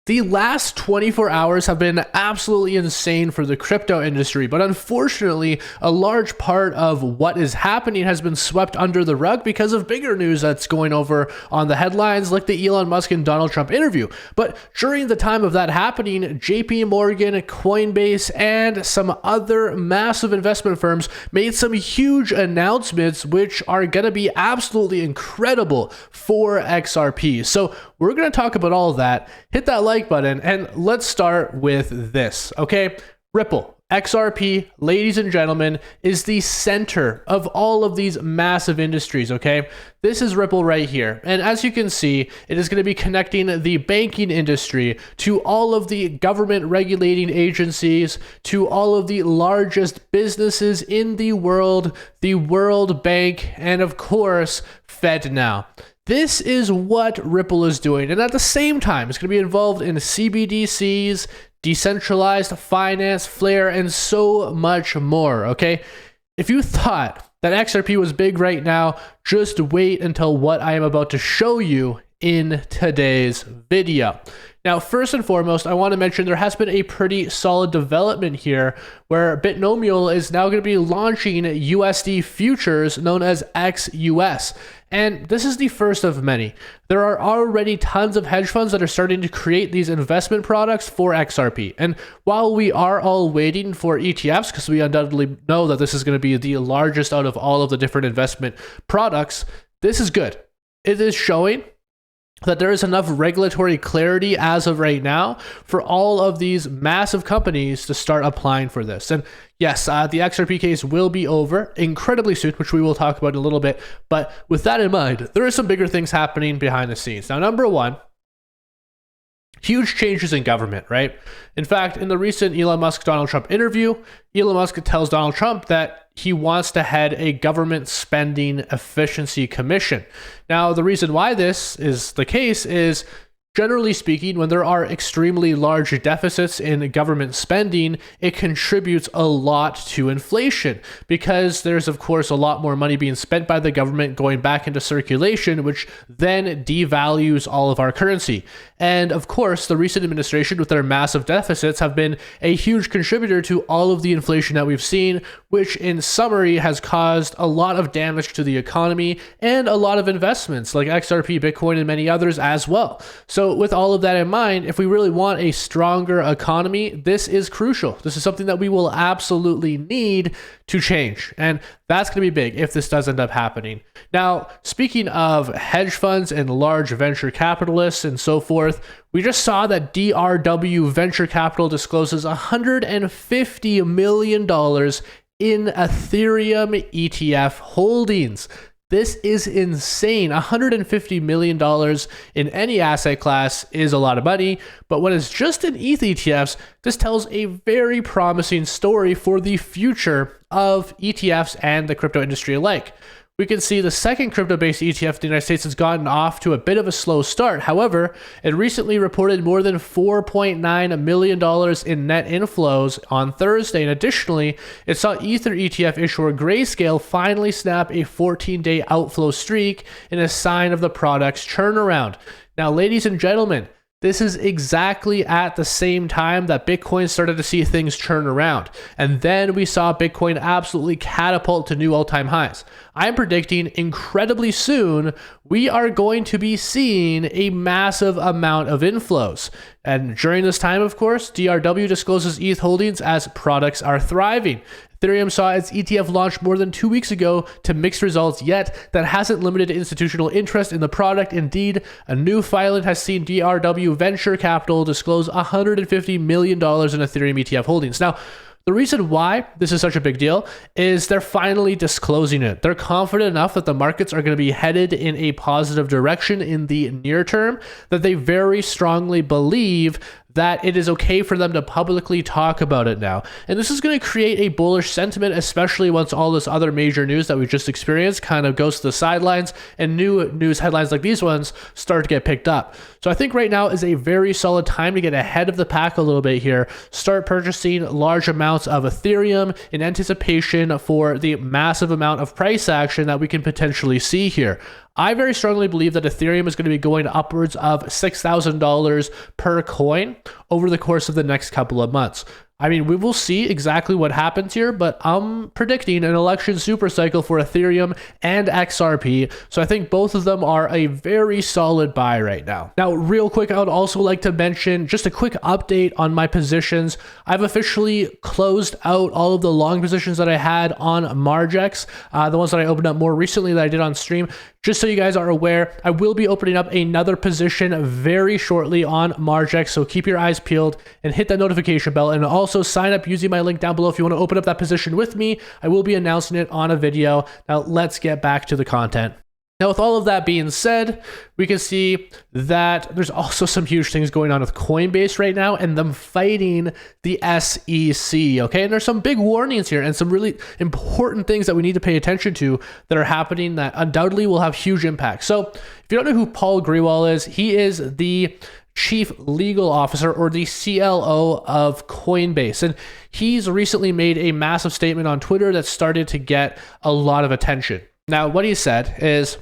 The last 24 hours have been absolutely insane for the crypto industry, but unfortunately, a large part of what is happening has been swept under the rug because of bigger news that's going over on the headlines, like the Elon Musk and Donald Trump interview. But during the time of that happening, JP Morgan, Coinbase, and some other massive investment firms made some huge announcements, which are going to be absolutely incredible for XRP. So we're going to talk about all of that. Hit that like button and let's start with this, okay? Ripple, XRP, ladies and gentlemen, is the center of all of these massive industries, okay? This is Ripple right here. And as you can see, it is going to be connecting the banking industry to all of the government regulating agencies, to all of the largest businesses in the World Bank, and of course, FedNow. This is what Ripple is doing. And at the same time, it's going to be involved in CBDCs, decentralized finance, Flare, and so much more, okay? If you thought that XRP was big right now, just wait until what I am about to show you in today's video. Now, first and foremost, I want to mention there has been a pretty solid development here where Binomial is now going to be launching USD Futures known as XUS. And this is the first of many. There are already tons of hedge funds that are starting to create these investment products for XRP. And while we are all waiting for ETFs, because we undoubtedly know that this is going to be the largest out of all of the different investment products, this is good. It is showing that there is enough regulatory clarity as of right now for all of these massive companies to start applying for this. And yes, the XRP case will be over incredibly soon, which we will talk about in a little bit. But with that in mind, there are some bigger things happening behind the scenes. Now, number one, huge changes in government, right? In fact, in the recent Elon Musk-Donald Trump interview, Elon Musk tells Donald Trump that he wants to head a government spending efficiency commission. Now, the reason why this is the case is, generally speaking, when there are extremely large deficits in government spending, it contributes a lot to inflation because there's, of course, a lot more money being spent by the government going back into circulation, which then devalues all of our currency. And of course, the recent administration with their massive deficits have been a huge contributor to all of the inflation that we've seen, which in summary has caused a lot of damage to the economy and a lot of investments like XRP, Bitcoin, and many others as well. So with all of that in mind, if we really want a stronger economy, this is crucial. This is something that we will absolutely need to change. And that's going to be big if this does end up happening. Now, speaking of hedge funds and large venture capitalists and so forth, we just saw that DRW Venture Capital discloses $150 million in Ethereum ETF holdings. This is insane. $150 million in any asset class is a lot of money, but when it's just in ETH ETFs, this tells a very promising story for the future of ETFs and the crypto industry alike. We can see the second crypto-based ETF in the United States has gotten off to a bit of a slow start. However, it recently reported more than $4.9 million in net inflows on Thursday. And additionally, it saw Ether ETF issuer Grayscale finally snap a 14-day outflow streak in a sign of the product's turnaround. Now, ladies and gentlemen, this is exactly at the same time that Bitcoin started to see things turn around. And then we saw Bitcoin absolutely catapult to new all-time highs. I'm predicting incredibly soon, we are going to be seeing a massive amount of inflows. And during this time, of course, DRW discloses ETH holdings as products are thriving. Ethereum saw its ETF launch more than 2 weeks ago to mixed results, yet that hasn't limited institutional interest in the product. Indeed, a new filing has seen DRW Venture Capital disclose $150 million in Ethereum ETF holdings. Now, the reason why this is such a big deal is they're finally disclosing it. They're confident enough that the markets are going to be headed in a positive direction in the near term that they very strongly believe that it is okay for them to publicly talk about it now. And this is going to create a bullish sentiment, especially once all this other major news that we just experienced kind of goes to the sidelines and new news headlines like these ones start to get picked up. So I think right now is a very solid time to get ahead of the pack a little bit here. Start purchasing large amounts of Ethereum in anticipation for the massive amount of price action that we can potentially see here. I very strongly believe that Ethereum is going to be going upwards of $6,000 per coin over the course of the next couple of months. I mean, we will see exactly what happens here, but I'm predicting an election super cycle for Ethereum and XRP. So I think both of them are a very solid buy right now. Now, real quick, I would also like to mention just a quick update on my positions. I've officially closed out all of the long positions that I had on Margex, the ones that I opened up more recently that I did on stream. Just so you guys are aware, I will be opening up another position very shortly on Margex, so keep your eyes peeled and hit that notification bell, and also sign up using my link down below if you want to open up that position with me. I will be announcing it on a video. Now let's get back to the content. Now, with all of that being said, we can see that there's also some huge things going on with Coinbase right now and them fighting the SEC, okay? And there's some big warnings here and some really important things that we need to pay attention to that are happening that undoubtedly will have huge impact. So if you don't know who Paul Grewal is, he is the Chief Legal Officer or the CLO of Coinbase. And he's recently made a massive statement on Twitter that started to get a lot of attention. Now, what he said is,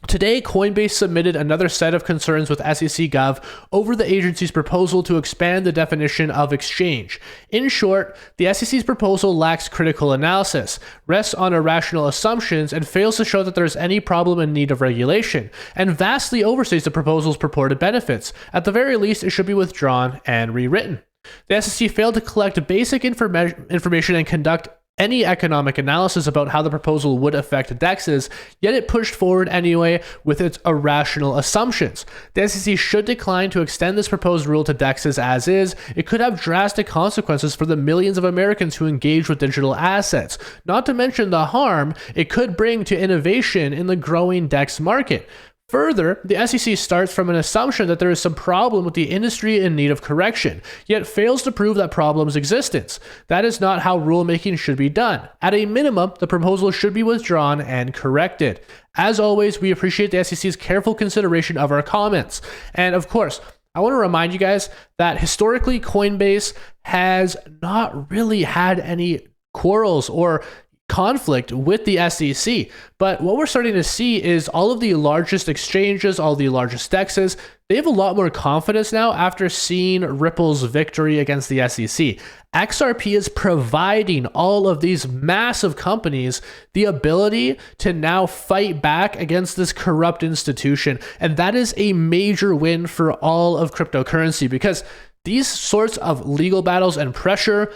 today, Coinbase submitted another set of concerns with SEC Gov over the agency's proposal to expand the definition of exchange. In short, the SEC's proposal lacks critical analysis, rests on irrational assumptions, and fails to show that there is any problem in need of regulation, and vastly overstates the proposal's purported benefits. At the very least, it should be withdrawn and rewritten. The SEC failed to collect basic information and conduct any economic analysis about how the proposal would affect DEXs, yet it pushed forward anyway with its irrational assumptions. The SEC should decline to extend this proposed rule to DEXs as is. It could have drastic consequences for the millions of Americans who engage with digital assets, not to mention the harm it could bring to innovation in the growing DEX market. Further, the SEC starts from an assumption that there is some problem with the industry in need of correction, yet fails to prove that problem's existence. That is not how rulemaking should be done. At a minimum, the proposal should be withdrawn and corrected. As always, we appreciate the SEC's careful consideration of our comments. And of course, I want to remind you guys that historically, Coinbase has not really had any quarrels or conflict with the SEC. But what we're starting to see is all of the largest exchanges, all the largest DEXs, they have a lot more confidence now after seeing Ripple's victory against the SEC. XRP is providing all of these massive companies the ability to now fight back against this corrupt institution. And that is a major win for all of cryptocurrency, because these sorts of legal battles and pressure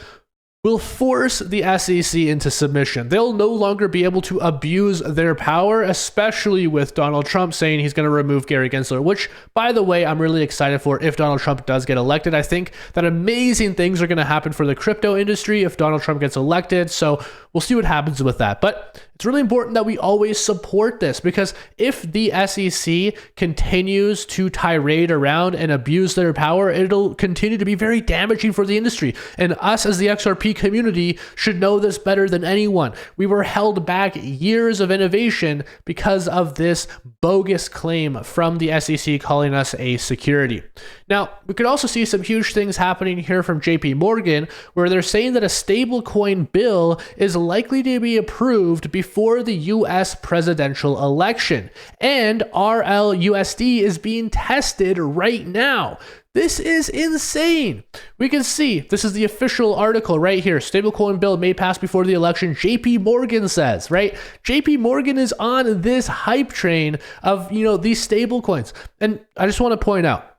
will force the SEC into submission. They'll no longer be able to abuse their power, especially with Donald Trump saying he's going to remove Gary Gensler, which, by the way, I'm really excited for if Donald Trump does get elected. I think that amazing things are going to happen for the crypto industry if Donald Trump gets elected. So we'll see what happens with that. But it's really important that we always support this, because if the SEC continues to tirade around and abuse their power, it'll continue to be very damaging for the industry. And us as the XRP community should know this better than anyone. We were held back years of innovation because of this bogus claim from the SEC calling us a security. Now, we could also see some huge things happening here from JP Morgan, where they're saying that a stablecoin bill is likely to be approved before the US presidential election, and RLUSD is being tested right now. This is insane. We can see, this is the official article right here. Stablecoin bill may pass before the election, JP Morgan says, right? JP Morgan is on this hype train of, these stablecoins. And I just want to point out,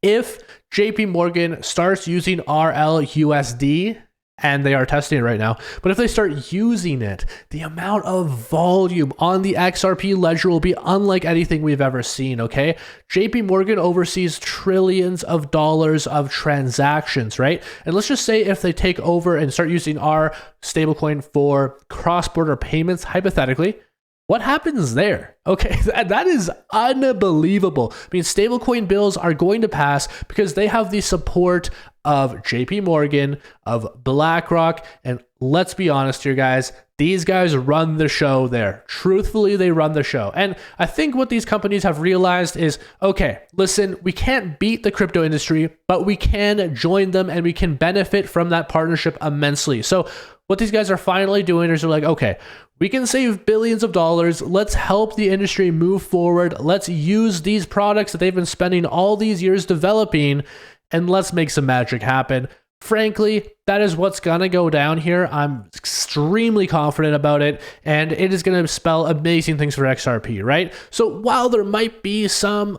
if JP Morgan starts using RLUSD, and they are testing it right now, but if they start using it, the amount of volume on the XRP ledger will be unlike anything we've ever seen, okay? JP Morgan oversees trillions of dollars of transactions, right? And let's just say if they take over and start using our stablecoin for cross-border payments, hypothetically, what happens there? Okay, that is unbelievable. I mean, stablecoin bills are going to pass because they have the support of JP Morgan, of BlackRock, and let's be honest here, guys, these guys run the show there. Truthfully, they run the show. And I think what these companies have realized is, okay, listen, we can't beat the crypto industry, but we can join them and we can benefit from that partnership immensely. So what these guys are finally doing is they're like, okay, we can save billions of dollars. Let's help the industry move forward. Let's use these products that they've been spending all these years developing, and let's make some magic happen. Frankly, that is what's going to go down here. I'm extremely confident about it, and it is going to spell amazing things for XRP, right? So while there might be some,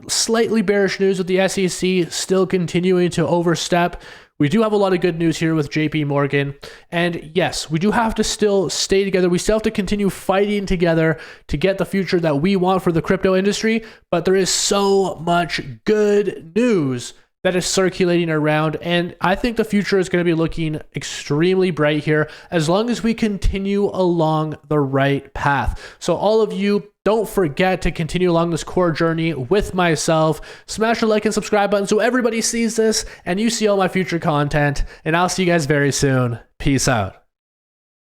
slightly bearish news with the SEC still continuing to overstep, we do have a lot of good news here with JP Morgan. And yes, we do have to still stay together. We still have to continue fighting together to get the future that we want for the crypto industry. But there is so much good news that is circulating around, and I think the future is going to be looking extremely bright here as long as we continue along the right path. So all of you, don't forget to continue along this core journey with myself. Smash the like and subscribe button so everybody sees this and you see all my future content, and I'll see you guys very soon. Peace out.